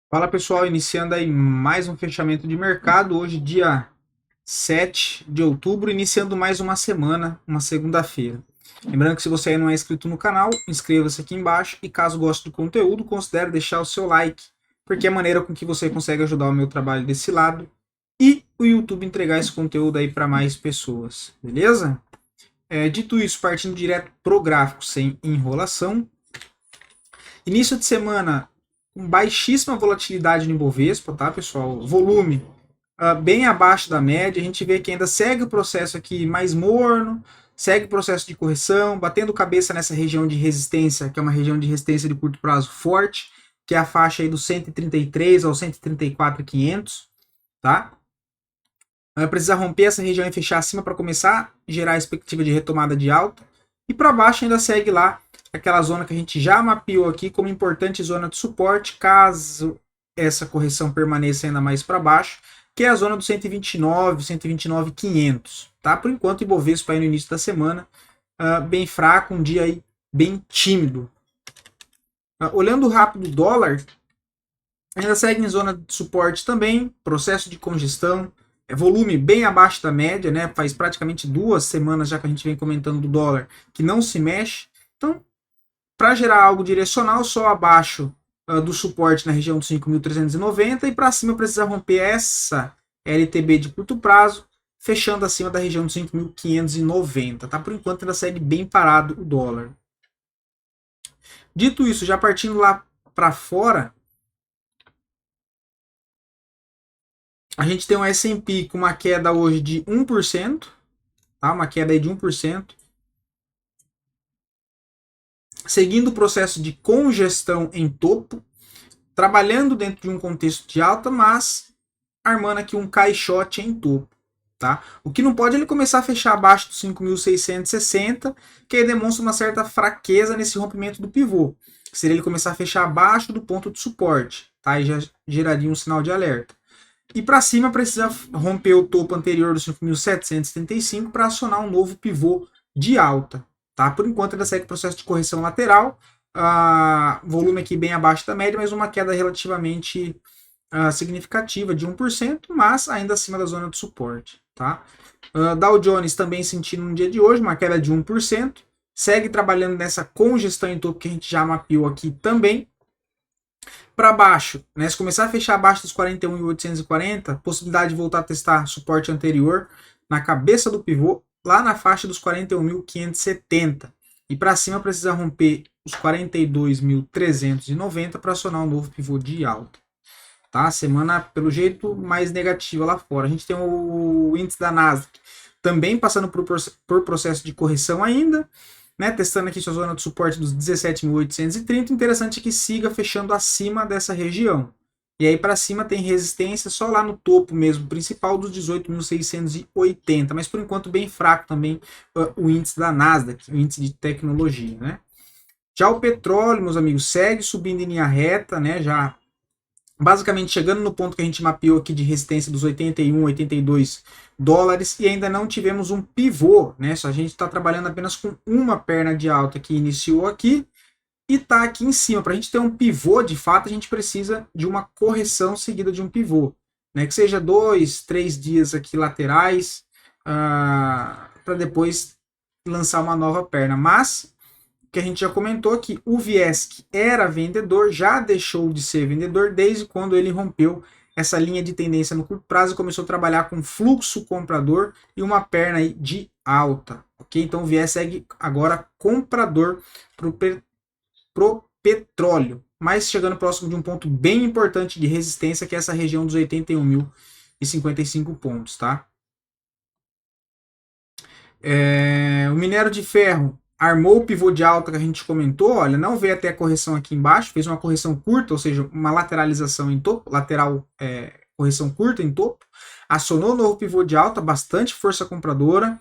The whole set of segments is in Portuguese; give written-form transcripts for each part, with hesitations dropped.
Fala pessoal, iniciando aí mais um fechamento de mercado, hoje dia 7 de outubro, iniciando mais uma semana, uma segunda-feira. Lembrando que se você aí não é inscrito no canal, inscreva-se aqui embaixo e caso goste do conteúdo, considere deixar o seu like, porque é a maneira com que você consegue ajudar o meu trabalho desse lado e o YouTube entregar esse conteúdo aí para mais pessoas, beleza? Dito isso, partindo direto pro gráfico sem enrolação, início de semana com baixíssima volatilidade no Ibovespa, tá, pessoal? Volume bem abaixo da média. A gente vê que ainda segue o processo aqui mais morno, segue o processo de correção, batendo cabeça nessa região de resistência, que é uma região de resistência de curto prazo forte, que é a faixa aí dos 133 ao 134,500, tá? Vai precisar romper essa região e fechar acima para começar a gerar a expectativa de retomada de alta. E para baixo ainda segue lá aquela zona que a gente já mapeou aqui como importante zona de suporte, caso essa correção permaneça ainda mais para baixo, que é a zona do 129, 129,500. Tá? Por enquanto, o Ibovespa aí no início da semana, bem fraco, um dia aí bem tímido. Olhando rápido o dólar, ainda segue em zona de suporte também, processo de congestão, volume bem abaixo da média, né? Faz praticamente 2 semanas já que a gente vem comentando do dólar que não se mexe. Então, para gerar algo direcional, só abaixo do suporte na região dos 5.390 e para cima precisa romper essa LTB de curto prazo, fechando acima da região dos 5.590. Tá? Por enquanto ainda segue bem parado o dólar. Dito isso, já partindo lá para fora, a gente tem um S&P com uma queda hoje de 1%, tá? Uma queda aí de 1%. Seguindo o processo de congestão em topo, trabalhando dentro de um contexto de alta, mas armando aqui um caixote em topo. Tá? O que não pode é ele começar a fechar abaixo dos 5.660, que aí demonstra uma certa fraqueza nesse rompimento do pivô. Seria ele começar a fechar abaixo do ponto de suporte. Tá? Aí já geraria um sinal de alerta. E para cima precisa romper o topo anterior dos 5.775 para acionar um novo pivô de alta. Tá? Por enquanto ainda segue processo de correção lateral, volume aqui bem abaixo da média, mas uma queda relativamente significativa de 1%, mas ainda acima da zona de suporte. Tá? Dow Jones também sentindo no dia de hoje uma queda de 1%, segue trabalhando nessa congestão em topo que a gente já mapeou aqui também. Para baixo, né? Se começar a fechar abaixo dos 41.840, possibilidade de voltar a testar suporte anterior na cabeça do pivô, lá na faixa dos 41.570. E para cima precisa romper os 42.390 para acionar um novo pivô de alta. Tá? Semana, pelo jeito, mais negativa lá fora. A gente tem o índice da Nasdaq também passando por processo de correção ainda, né, testando aqui sua zona de suporte dos 17.830, interessante que siga fechando acima dessa região. E aí para cima tem resistência só lá no topo mesmo, principal dos 18.680, mas por enquanto bem fraco também o índice da Nasdaq, o índice de tecnologia, né? Já o petróleo, meus amigos, segue subindo em linha reta, né, já basicamente chegando no ponto que a gente mapeou aqui de resistência dos 81, 82 dólares e ainda não tivemos um pivô, né? Só a gente está trabalhando apenas com uma perna de alta que iniciou aqui e está aqui em cima. Para a gente ter um pivô, de fato, a gente precisa de uma correção seguida de um pivô, né? Que seja 2, 3 dias aqui laterais para depois lançar uma nova perna. Mas que a gente já comentou que o viés que era vendedor já deixou de ser vendedor desde quando ele rompeu essa linha de tendência no curto prazo e começou a trabalhar com fluxo comprador e uma perna aí de alta, ok? Então o viés segue agora comprador pro petróleo, mas chegando próximo de um ponto bem importante de resistência, que é essa região dos 81.055 pontos, tá? O minério de ferro armou o pivô de alta que a gente comentou, olha, não veio até a correção aqui embaixo, fez uma correção curta, ou seja, uma lateralização em topo, correção curta em topo, acionou o novo pivô de alta, bastante força compradora,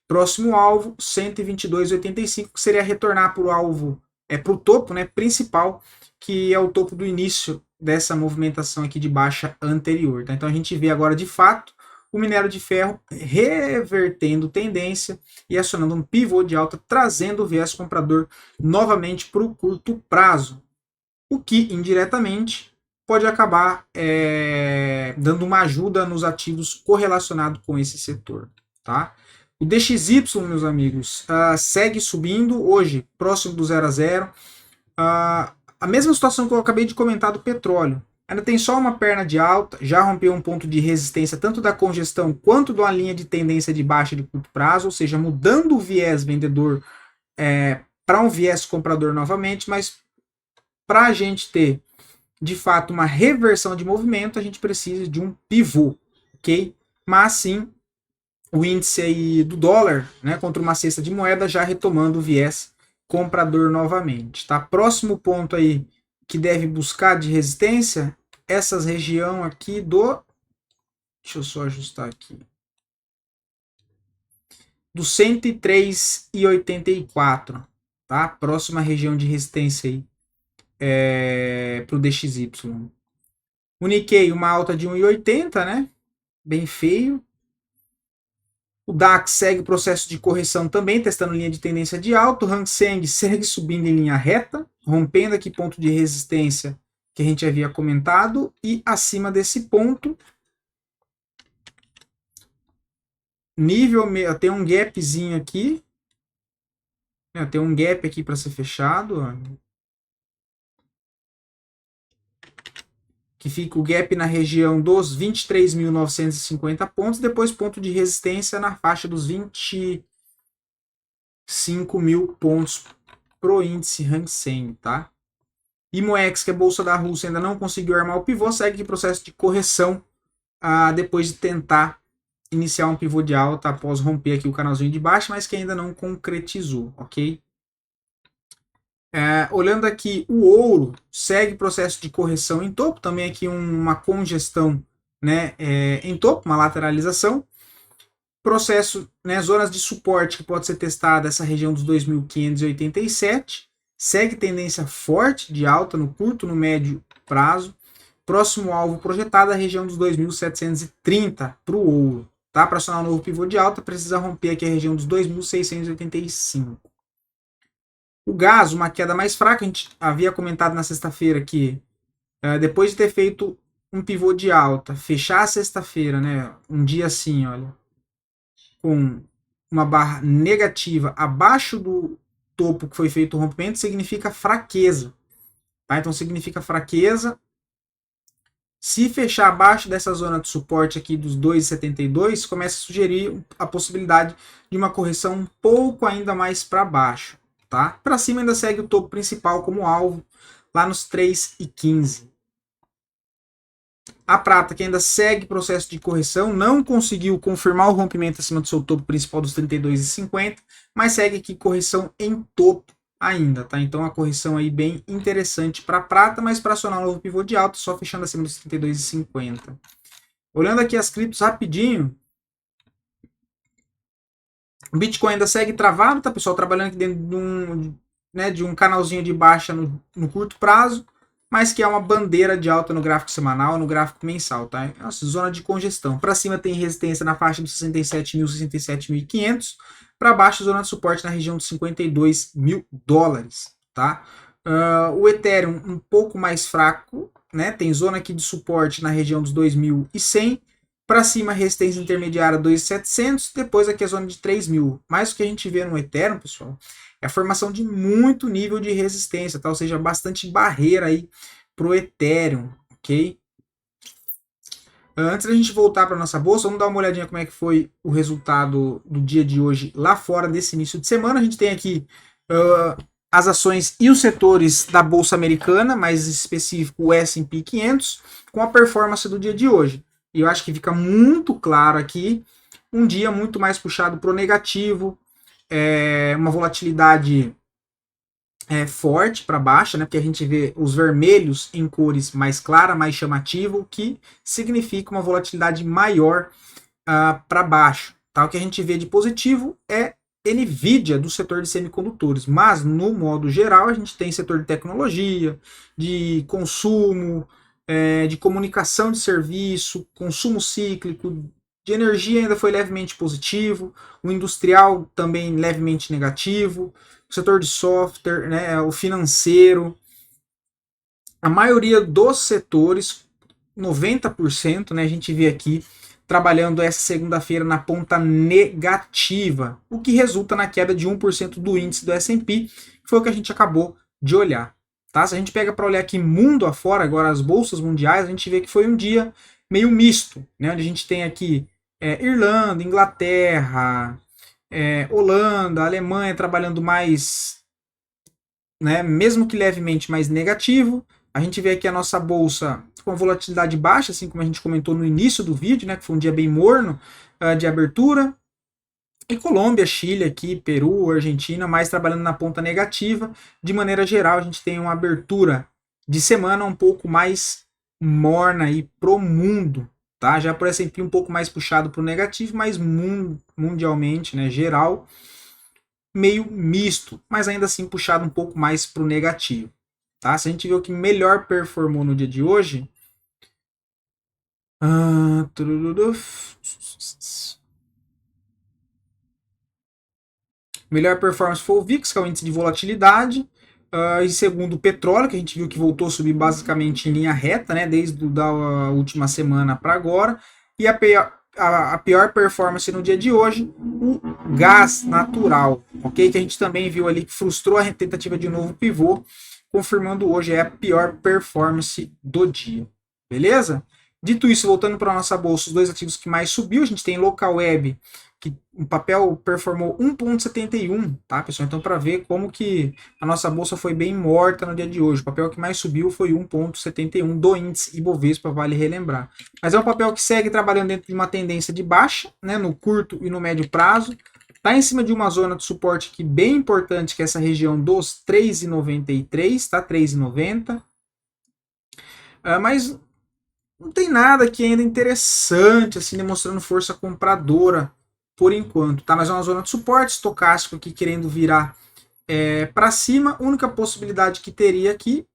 próximo alvo 122,85, que seria retornar para o alvo, para o topo, né, principal, que é o topo do início dessa movimentação aqui de baixa anterior. Tá? Então a gente vê agora de fato o minério de ferro revertendo tendência e acionando um pivô de alta, trazendo o viés comprador novamente para o curto prazo, o que indiretamente pode acabar dando uma ajuda nos ativos correlacionados com esse setor, tá? O DXY, meus amigos, segue subindo hoje, próximo do 0 a 0. A mesma situação que eu acabei de comentar do petróleo. Ainda tem só uma perna de alta, já rompeu um ponto de resistência tanto da congestão quanto de uma linha de tendência de baixa de curto prazo, ou seja, mudando o viés vendedor para um viés comprador novamente, mas para a gente ter de fato uma reversão de movimento, a gente precisa de um pivô, ok? Mas sim, o índice aí do dólar, né, contra uma cesta de moeda já retomando o viés comprador novamente, tá? Próximo ponto aí que deve buscar de resistência, essas região aqui deixa eu só ajustar aqui, do 103,84, tá? Próxima região de resistência aí para o DXY. O Nikkei, uma alta de 1,80, né? Bem feio. O DAX segue o processo de correção também, testando linha de tendência de alta. O Hang Seng segue subindo em linha reta, rompendo aqui ponto de resistência que a gente havia comentado. E acima desse ponto, nível, tem um gapzinho aqui. Tem um gap aqui para ser fechado. Ó. Que fica o gap na região dos 23.950 pontos, depois ponto de resistência na faixa dos 25.000 pontos pro índice Hang Seng, tá? E Moex, que é a bolsa da Rússia, ainda não conseguiu armar o pivô, segue em processo de correção depois de tentar iniciar um pivô de alta após romper aqui o canalzinho de baixo, mas que ainda não concretizou, ok? Olhando aqui, o ouro segue processo de correção em topo, também aqui uma congestão, né, em topo, uma lateralização. Processo, né, zonas de suporte que pode ser testada, essa região dos 2.587. Segue tendência forte de alta no curto, no médio prazo. Próximo alvo projetado, a região dos 2.730 para o ouro. Tá? Para acionar um novo pivô de alta, precisa romper aqui a região dos 2.685. O gás, uma queda mais fraca, a gente havia comentado na sexta-feira que depois de ter feito um pivô de alta, fechar a sexta-feira, né, um dia assim, olha, com uma barra negativa abaixo do topo que foi feito o rompimento, significa fraqueza. Tá? Então significa fraqueza. Se fechar abaixo dessa zona de suporte aqui dos 2,72, começa a sugerir a possibilidade de uma correção um pouco ainda mais para baixo. Tá? Para cima ainda segue o topo principal como alvo, lá nos 3,15. A prata, que ainda segue processo de correção, não conseguiu confirmar o rompimento acima do seu topo principal dos 32,50, mas segue aqui correção em topo ainda, tá? Então a correção aí bem interessante para a prata, mas para acionar um novo pivô de alta, só fechando acima dos 32,50. Olhando aqui as criptos rapidinho, o Bitcoin ainda segue travado, tá, pessoal? Trabalhando aqui dentro de um canalzinho de baixa no curto prazo, mas que é uma bandeira de alta no gráfico semanal, no gráfico mensal, tá? Nossa, zona de congestão. Para cima tem resistência na faixa dos 67.000, 67.500. Para baixo, zona de suporte na região dos 52 mil dólares, tá? O Ethereum um pouco mais fraco, né? Tem zona aqui de suporte na região dos 2.100. Para cima, resistência intermediária 2.700, depois aqui a zona de 3.000. Mas o que a gente vê no Ethereum, pessoal, é a formação de muito nível de resistência, tá? Ou seja, bastante barreira aí pro Ethereum, ok? Antes da gente voltar para nossa bolsa, vamos dar uma olhadinha como é que foi o resultado do dia de hoje lá fora desse início de semana. A gente tem aqui as ações e os setores da bolsa americana, mais específico o S&P 500, com a performance do dia de hoje. E eu acho que fica muito claro aqui um dia muito mais puxado para o negativo, uma volatilidade forte para baixa, né? Porque a gente vê os vermelhos em cores mais claras, mais chamativo, que significa uma volatilidade maior para baixo. Tá? O que a gente vê de positivo é Nvidia do setor de semicondutores, mas no modo geral a gente tem setor de tecnologia, de consumo, de comunicação de serviço, consumo cíclico, de energia ainda foi levemente positivo, o industrial também levemente negativo, o setor de software, né, o financeiro, a maioria dos setores, 90%, né, a gente vê aqui trabalhando essa segunda-feira na ponta negativa, o que resulta na queda de 1% do índice do S&P, que foi o que a gente acabou de olhar. Tá? Se a gente pega para olhar aqui mundo afora, agora as bolsas mundiais, a gente vê que foi um dia meio misto, né, onde a gente tem aqui Irlanda, Inglaterra, Holanda, Alemanha trabalhando mais, né, mesmo que levemente mais negativo. A gente vê aqui a nossa bolsa com volatilidade baixa, assim como a gente comentou no início do vídeo, né, que foi um dia bem morno de abertura. E Colômbia, Chile aqui, Peru, Argentina, mais trabalhando na ponta negativa. De maneira geral, a gente tem uma abertura de semana um pouco mais morna aí pro mundo, tá? Já por S&P um pouco mais puxado pro negativo, mas mundialmente, né, geral, meio misto, mas ainda assim puxado um pouco mais pro negativo. Tá? Se a gente vê o que melhor performou no dia de hoje. Melhor performance foi o VIX, que é o índice de volatilidade. Em segundo, o petróleo, que a gente viu que voltou a subir basicamente em linha reta, né, desde a última semana para agora. E a pior performance no dia de hoje, o gás natural, ok? Que a gente também viu ali que frustrou a tentativa de novo pivô, confirmando hoje a pior performance do dia. Beleza? Dito isso, voltando para a nossa bolsa, os dois ativos que mais subiu, a gente tem Local Web, que o papel performou 1,71, tá, pessoal? Então, para ver como que a nossa bolsa foi bem morta no dia de hoje. O papel que mais subiu foi 1,71 do índice Ibovespa, vale relembrar. Mas é um papel que segue trabalhando dentro de uma tendência de baixa, né, no curto e no médio prazo. Está em cima de uma zona de suporte aqui bem importante, que é essa região dos 3,93, tá? 3,90. Mas não tem nada aqui ainda interessante, assim, demonstrando força compradora por enquanto, tá? Mas é uma zona de suporte, estocástico aqui querendo virar para cima. A única possibilidade que teria aqui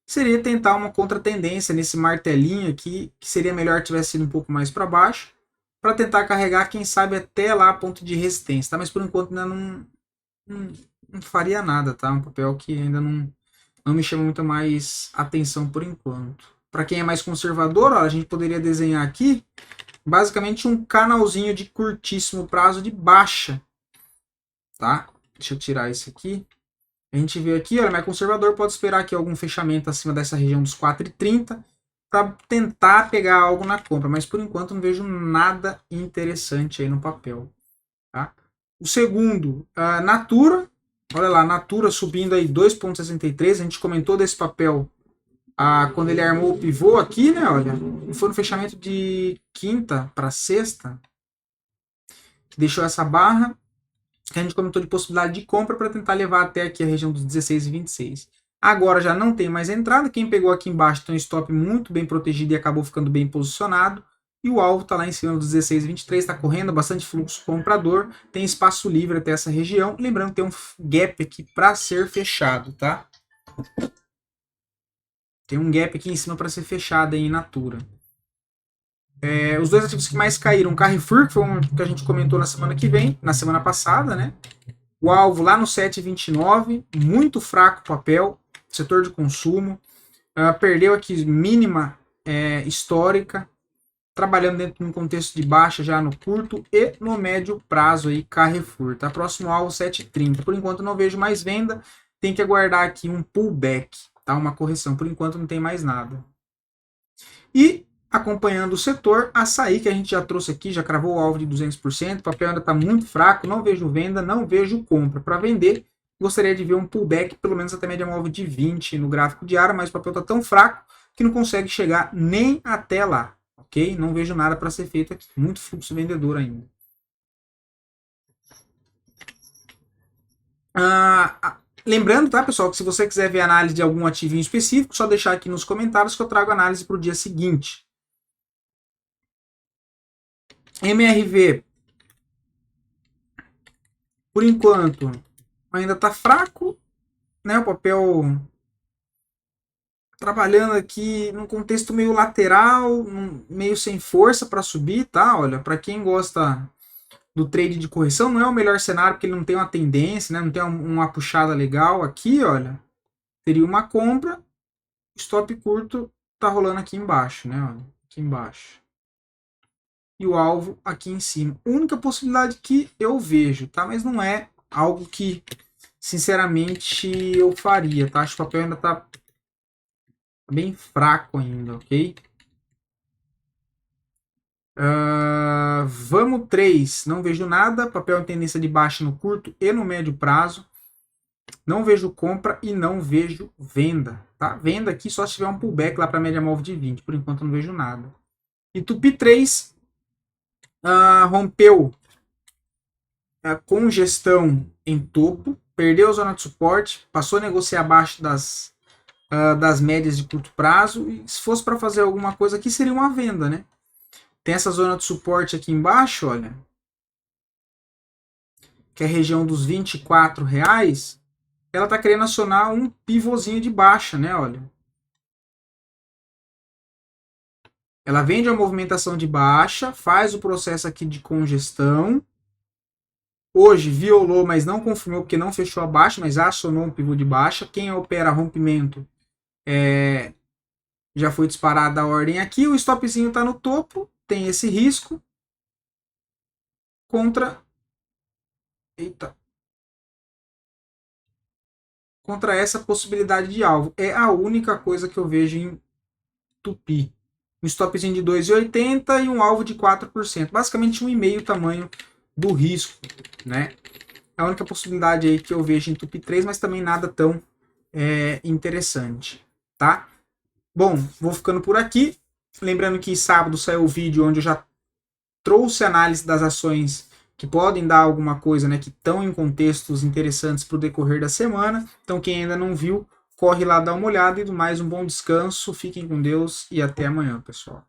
seria tentar uma contratendência nesse martelinho aqui, que seria melhor que tivesse sido um pouco mais para baixo, para tentar carregar, quem sabe, até lá a ponto de resistência, tá? Mas por enquanto ainda não faria nada, tá? Um papel que ainda não me chama muito mais atenção por enquanto. Para quem é mais conservador, ó, a gente poderia desenhar aqui basicamente um canalzinho de curtíssimo prazo de baixa, tá? Deixa eu tirar isso aqui. A gente vê aqui, olha, mais conservador pode esperar aqui algum fechamento acima dessa região dos 4,30 para tentar pegar algo na compra, mas por enquanto não vejo nada interessante aí no papel, tá? O segundo, a Natura, olha lá, Natura subindo aí 2,63, a gente comentou desse papel quando ele armou o pivô aqui, né, olha, foi no fechamento de quinta para sexta, que deixou essa barra, que a gente comentou de possibilidade de compra para tentar levar até aqui a região dos 16,26. Agora já não tem mais entrada, quem pegou aqui embaixo tem um stop muito bem protegido e acabou ficando bem posicionado, e o alvo está lá em cima dos 16,23, está correndo bastante fluxo comprador, tem espaço livre até essa região, lembrando que tem um gap aqui para ser fechado, tá? Tem um gap aqui em cima para ser fechado aí em Natura. Os dois ativos que mais caíram, Carrefour, que foi um que a gente comentou na semana passada, né? O alvo lá no 7,29, muito fraco o papel, setor de consumo, perdeu aqui mínima histórica, trabalhando dentro de um contexto de baixa já no curto e no médio prazo aí, Carrefour, tá? Próximo alvo 7,30. Por enquanto não vejo mais venda, tem que aguardar aqui um pullback, tá? Uma correção, por enquanto não tem mais nada. E acompanhando o setor, Açaí, que a gente já trouxe aqui, já cravou o alvo de 200%, o papel ainda está muito fraco, não vejo venda, não vejo compra. Para vender, gostaria de ver um pullback, pelo menos até média móvel de 20 no gráfico diário, mas o papel está tão fraco que não consegue chegar nem até lá, ok? Não vejo nada para ser feito aqui, muito fluxo vendedor ainda. Lembrando, tá, pessoal, que se você quiser ver análise de algum ativinho específico, só deixar aqui nos comentários que eu trago análise para o dia seguinte. MRV, por enquanto, ainda está fraco, né? O papel trabalhando aqui num contexto meio lateral, meio sem força para subir, tá? Olha, para quem gosta do trade de correção, não é o melhor cenário porque ele não tem uma tendência, né? Não tem uma puxada legal aqui, olha. Teria uma compra, Stop curto tá rolando aqui embaixo, né? Olha, aqui embaixo. E o alvo aqui em cima. Única possibilidade que eu vejo, tá? Mas não é algo que, sinceramente, eu faria, tá? Acho que o papel ainda tá bem fraco ainda, ok? Vamos 3. Não vejo nada. Papel em tendência de baixa no curto e no médio prazo. Não vejo compra e não vejo venda. Tá? Venda aqui só se tiver um pullback lá para a média móvel de 20. Por enquanto não vejo nada. E Tupi 3 rompeu a congestão em topo. Perdeu a zona de suporte. Passou a negociar abaixo das médias de curto prazo. E se fosse para fazer alguma coisa aqui, seria uma venda, né? Tem essa zona de suporte aqui embaixo, olha. Que é a região dos R$ 24. Ela está querendo acionar um pivôzinho de baixa, né? Olha. Ela vende a movimentação de baixa, faz o processo aqui de congestão. Hoje violou, mas não confirmou porque não fechou a baixa, mas acionou um pivô de baixa. Quem opera rompimento já foi disparada a ordem aqui. O stopzinho está no topo, tem esse risco contra. Eita. Contra essa possibilidade de alvo. É a única coisa que eu vejo em Tupi. Um stopzinho de 2,80 e um alvo de 4%. Basicamente 1,5 tamanho do risco, né? É a única possibilidade aí que eu vejo em Tupi 3, mas também nada tão interessante, tá? Bom, vou ficando por aqui. Lembrando que sábado saiu o vídeo onde eu já trouxe análise das ações que podem dar alguma coisa, né, que estão em contextos interessantes para o decorrer da semana. Então, quem ainda não viu, corre lá dar uma olhada e do mais um bom descanso. Fiquem com Deus e até amanhã, pessoal.